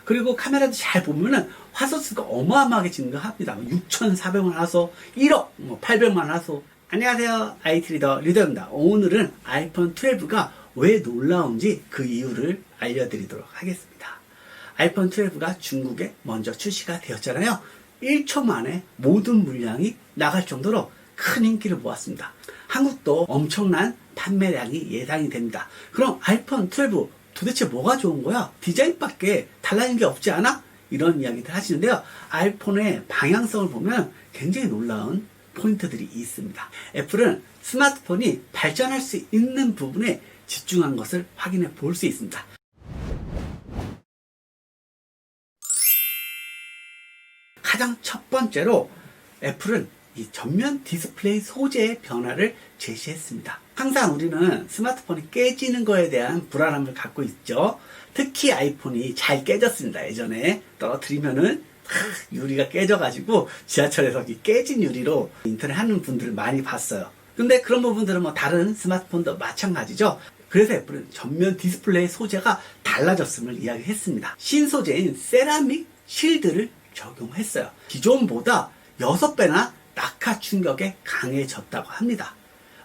그리고 카메라도 잘 보면은 화소수가 어마어마하게 증가합니다. 6,400만 화소, 1억, 800만 화소. 안녕하세요. IT 리더 리더입니다. 오늘은 아이폰 12가 왜 놀라운지 그 이유를 알려드리도록 하겠습니다. 아이폰 12가 중국에 먼저 출시가 되었잖아요. 1초 만에 모든 물량이 나갈 정도로 큰 인기를 모았습니다. 한국도 엄청난 판매량이 예상이 됩니다. 그럼 아이폰 12 도대체 뭐가 좋은 거야? 디자인밖에 달라진 게 없지 않아? 이런 이야기들 하시는데요. 아이폰의 방향성을 보면 굉장히 놀라운 포인트들이 있습니다. 애플은 스마트폰이 발전할 수 있는 부분에 집중한 것을 확인해 볼 수 있습니다. 가장 첫 번째로 애플은 이 전면 디스플레이 소재의 변화를 제시했습니다. 항상 우리는 스마트폰이 깨지는 거에 대한 불안함을 갖고 있죠. 특히 아이폰이 잘 깨졌습니다. 예전에 떨어뜨리면은 유리가 깨져가지고 지하철에서 이 깨진 유리로 인터넷 하는 분들을 많이 봤어요. 근데 그런 부분들은 뭐 다른 스마트폰도 마찬가지죠. 그래서 애플은 전면 디스플레이 소재가 달라졌음을 이야기했습니다. 신소재인 세라믹 실드를 적용했어요. 기존보다 6배나 낙하 충격에 강해졌다고 합니다.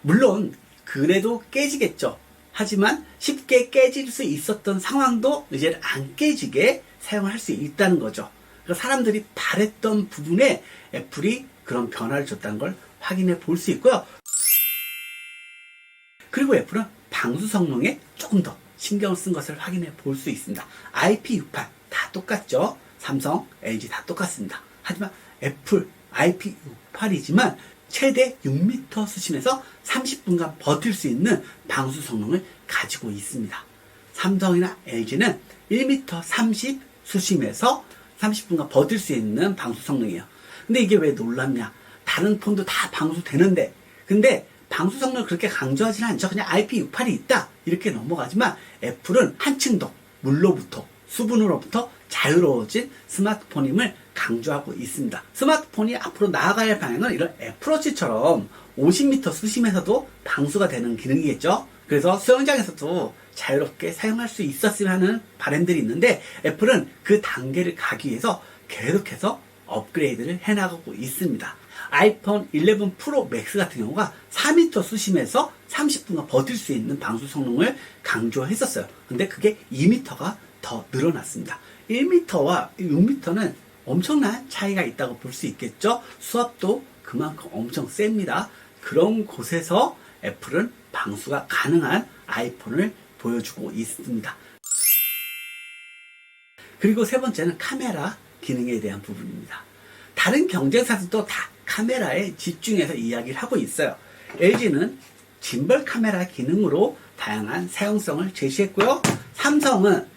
물론 그래도 깨지겠죠. 하지만 쉽게 깨질 수 있었던 상황도 이제는 안 깨지게 사용할 수 있다는 거죠. 그러니까 사람들이 바랬던 부분에 애플이 그런 변화를 줬다는 걸 확인해 볼 수 있고요. 그리고 애플은 방수 성능에 조금 더 신경을 쓴 것을 확인해 볼 수 있습니다. IP68 다 똑같죠. 삼성, LG 다 똑같습니다. 하지만 애플 IP68이지만 최대 6m 수심에서 30분간 버틸 수 있는 방수 성능을 가지고 있습니다. 삼성이나 LG는 1m 30 수심에서 30분간 버틸 수 있는 방수 성능이에요. 근데 이게 왜 놀랍냐? 다른 폰도 다 방수 되는데, 근데 방수 성능을 그렇게 강조하지는 않죠. 그냥 IP68이 있다 이렇게 넘어가지만 애플은 한층 더 물로부터 수분으로부터 자유로워진 스마트폰임을 강조하고 있습니다. 스마트폰이 앞으로 나아갈 방향은 이런 애플워치처럼 50m 수심에서도 방수가 되는 기능이겠죠. 그래서 수영장에서도 자유롭게 사용할 수 있었으면 하는 바람들이 있는데 애플은 그 단계를 가기 위해서 계속해서 업그레이드를 해나가고 있습니다. 아이폰 11 프로 맥스 같은 경우가 4m 수심에서 30분간 버틸 수 있는 방수 성능을 강조했었어요. 근데 그게 2m가 더 늘어났습니다. 1m와 6m는 엄청난 차이가 있다고 볼 수 있겠죠. 수압도 그만큼 엄청 셉니다. 그런 곳에서 애플은 방수가 가능한 아이폰을 보여주고 있습니다. 그리고 세 번째는 카메라 기능에 대한 부분입니다. 다른 경쟁사들도 다 카메라에 집중해서 이야기를 하고 있어요. LG는 짐벌 카메라 기능으로 다양한 사용성을 제시했고요. 삼성은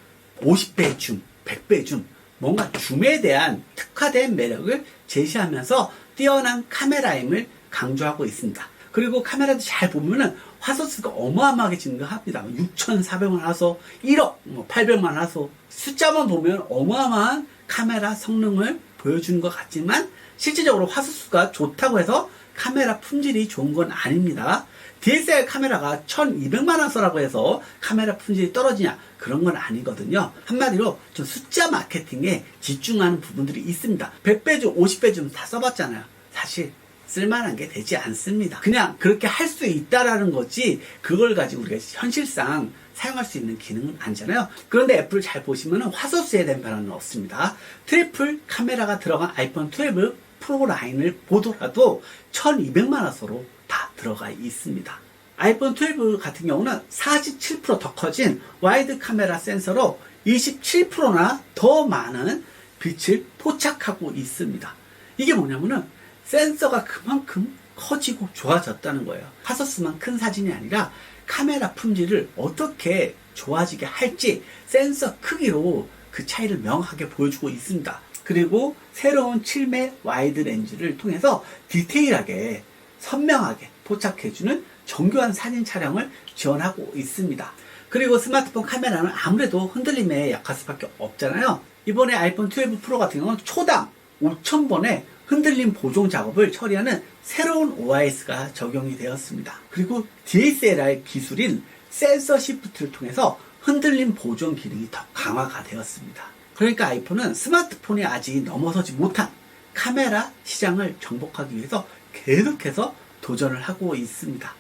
50배 줌, 100배 줌, 뭔가 줌에 대한 특화된 매력을 제시하면서 뛰어난 카메라임을 강조하고 있습니다. 그리고 카메라도 잘 보면은 화소수가 어마어마하게 증가합니다. 6,400만 화소, 1억, 800만 화소. 숫자만 보면 어마어마한 카메라 성능을 보여주는 것 같지만 실질적으로 화소수가 좋다고 해서 카메라 품질이 좋은 건 아닙니다. DSLR 카메라가 1200만 화소라고 해서 카메라 품질이 떨어지냐? 그런 건 아니거든요. 한마디로 좀 숫자 마케팅에 집중하는 부분들이 있습니다. 100배 줌, 50배 줌 다 써봤잖아요. 사실 쓸만한 게 되지 않습니다. 그냥 그렇게 할 수 있다라는 거지 그걸 가지고 우리가 현실상 사용할 수 있는 기능은 아니잖아요. 그런데 애플 잘 보시면 화소수에 대한 변화는 없습니다. 트리플 카메라가 들어간 아이폰 12 프로 라인을 보더라도 1200만 화소로 다 들어가 있습니다. 아이폰 12 같은 경우는 47% 더 커진 와이드 카메라 센서로 27%나 더 많은 빛을 포착하고 있습니다. 이게 뭐냐면은 센서가 그만큼 커지고 좋아졌다는 거예요. 화소수만 큰 사진이 아니라 카메라 품질을 어떻게 좋아지게 할지 센서 크기로 그 차이를 명확하게 보여주고 있습니다. 그리고 새로운 7매 와이드 렌즈를 통해서 디테일하게 선명하게 포착해주는 정교한 사진 촬영을 지원하고 있습니다. 그리고 스마트폰 카메라는 아무래도 흔들림에 약할 수밖에 없잖아요. 이번에 아이폰 12 프로 같은 경우는 초당 5,000번의 흔들림 보정 작업을 처리하는 새로운 OIS가 적용이 되었습니다. 그리고 DSLR 기술인 센서 시프트를 통해서 흔들림 보정 기능이 더 강화가 되었습니다. 그러니까 아이폰은 스마트폰이 아직 넘어서지 못한 카메라 시장을 정복하기 위해서 계속해서 도전을 하고 있습니다.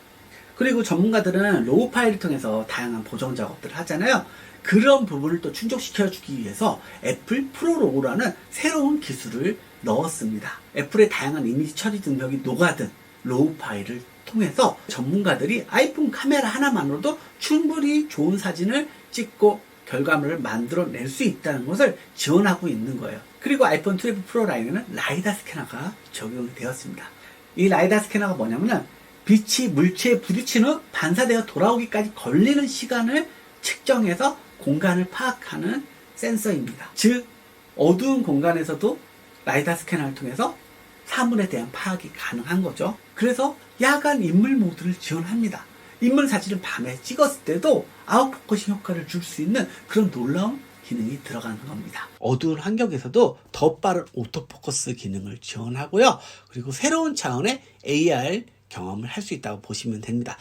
그리고 전문가들은 로우 파일을 통해서 다양한 보정 작업들을 하잖아요. 그런 부분을 또 충족시켜주기 위해서 애플 프로로우라는 새로운 기술을 넣었습니다. 애플의 다양한 이미지 처리 능력이 녹아든 로우 파일을 통해서 전문가들이 아이폰 카메라 하나만으로도 충분히 좋은 사진을 찍고 결과물을 만들어낼 수 있다는 것을 지원하고 있는 거예요. 그리고 아이폰 12 프로 라인에는 라이다 스캐너가 적용이 되었습니다. 이 라이다 스캐너가 뭐냐면은 빛이 물체에 부딪힌 후 반사되어 돌아오기까지 걸리는 시간을 측정해서 공간을 파악하는 센서입니다. 즉 어두운 공간에서도 라이다 스캐너를 통해서 사물에 대한 파악이 가능한 거죠. 그래서 야간 인물 모드를 지원합니다. 인물 사진을 밤에 찍었을 때도 아웃포커싱 효과를 줄 수 있는 그런 놀라운 기능이 들어가는 겁니다. 어두운 환경에서도 더 빠른 오토포커스 기능을 지원하고요. 그리고 새로운 차원의 AR 경험을 할 수 있다고 보시면 됩니다.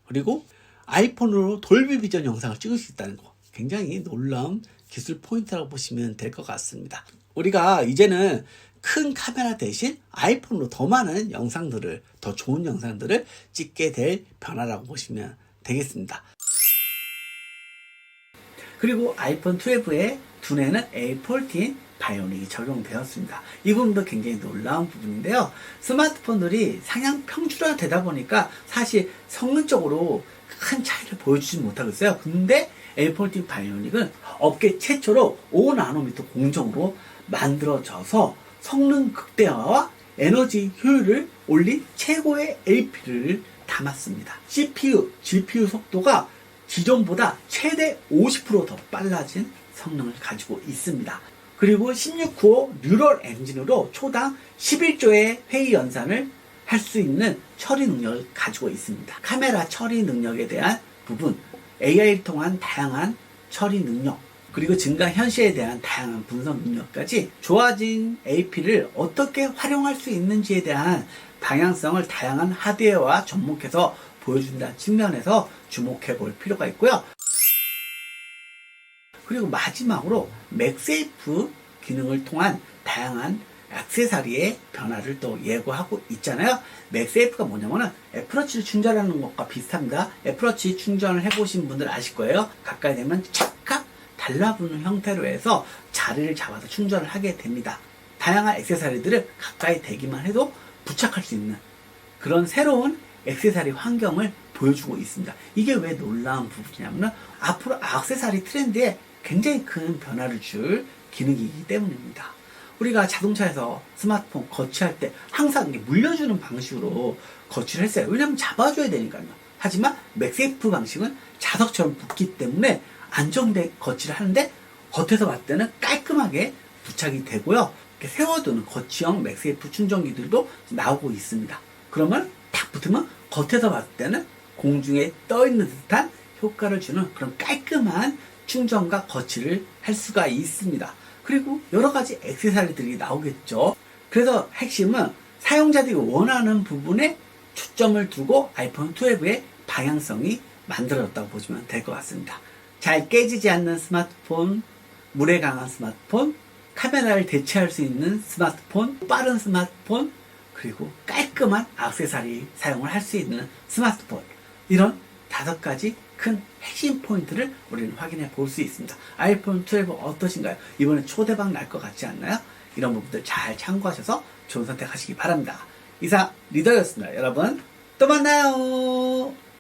그리고 아이폰으로 돌비 비전 영상을 찍을 수 있다는 거 굉장히 놀라운 기술 포인트라고 보시면 될 것 같습니다. 우리가 이제는 큰 카메라 대신 아이폰으로 더 많은 영상들을, 더 좋은 영상들을 찍게 될 변화라고 보시면 되겠습니다. 그리고 아이폰 12의 두뇌는 A14 바이오닉이 적용되었습니다. 이 부분도 굉장히 놀라운 부분인데요. 스마트폰들이 상향 평준화되다 보니까 사실 성능적으로 큰 차이를 보여주지 못하고 있어요. 근데 A14 바이오닉은 업계 최초로 5나노미터 공정으로 만들어져서 성능 극대화와 에너지 효율을 올린 최고의 AP를 담았습니다. CPU, GPU 속도가 기존보다 최대 50% 더 빨라진 성능을 가지고 있습니다. 그리고 1695 뉴럴 엔진으로 초당 11조의 회의 연산을 할 수 있는 처리 능력을 가지고 있습니다. 카메라 처리 능력에 대한 부분, AI를 통한 다양한 처리 능력, 그리고 증강 현실에 대한 다양한 분석 능력까지 좋아진 AP를 어떻게 활용할 수 있는지에 대한 방향성을 다양한 하드웨어와 접목해서 보여준다는 측면에서 주목해 볼 필요가 있고요. 그리고 마지막으로 맥세이프 기능을 통한 다양한 액세서리의 변화를 또 예고하고 있잖아요. 맥세이프가 뭐냐면은 애플워치를 충전하는 것과 비슷합니다. 애플워치 충전을 해보신 분들 아실 거예요. 가까이 되면 착각 달라붙는 형태로 해서 자리를 잡아서 충전을 하게 됩니다. 다양한 액세서리들을 가까이 대기만 해도 부착할 수 있는 그런 새로운 액세서리 환경을 보여주고 있습니다. 이게 왜 놀라운 부분이냐면은 앞으로 액세서리 트렌드에 굉장히 큰 변화를 줄 기능이기 때문입니다. 우리가 자동차에서 스마트폰 거치할 때 항상 물려주는 방식으로 거치를 했어요. 왜냐하면 잡아줘야 되니까요. 하지만 맥세이프 방식은 자석처럼 붙기 때문에 안정된 거치를 하는데 겉에서 봤을 때는 깔끔하게 부착이 되고요. 이렇게 세워두는 거치형 맥세이프 충전기들도 나오고 있습니다. 그러면 딱 붙으면 겉에서 봤을 때는 공중에 떠있는 듯한 효과를 주는 그런 깔끔한 충전과 거치를 할 수가 있습니다. 그리고 여러 가지 액세서리들이 나오겠죠. 그래서 핵심은 사용자들이 원하는 부분에 초점을 두고 아이폰 12의 방향성이 만들어졌다고 보시면 될 것 같습니다. 잘 깨지지 않는 스마트폰, 물에 강한 스마트폰, 카메라를 대체할 수 있는 스마트폰, 빠른 스마트폰, 그리고 깔끔한 액세서리 사용을 할 수 있는 스마트폰, 이런 5가지 큰 핵심 포인트를 우리는 확인해 볼 수 있습니다. 아이폰 12 어떠신가요? 이번에 초대박 날 것 같지 않나요? 이런 부분들 잘 참고하셔서 좋은 선택하시기 바랍니다. 이상 리더였습니다. 여러분 또 만나요.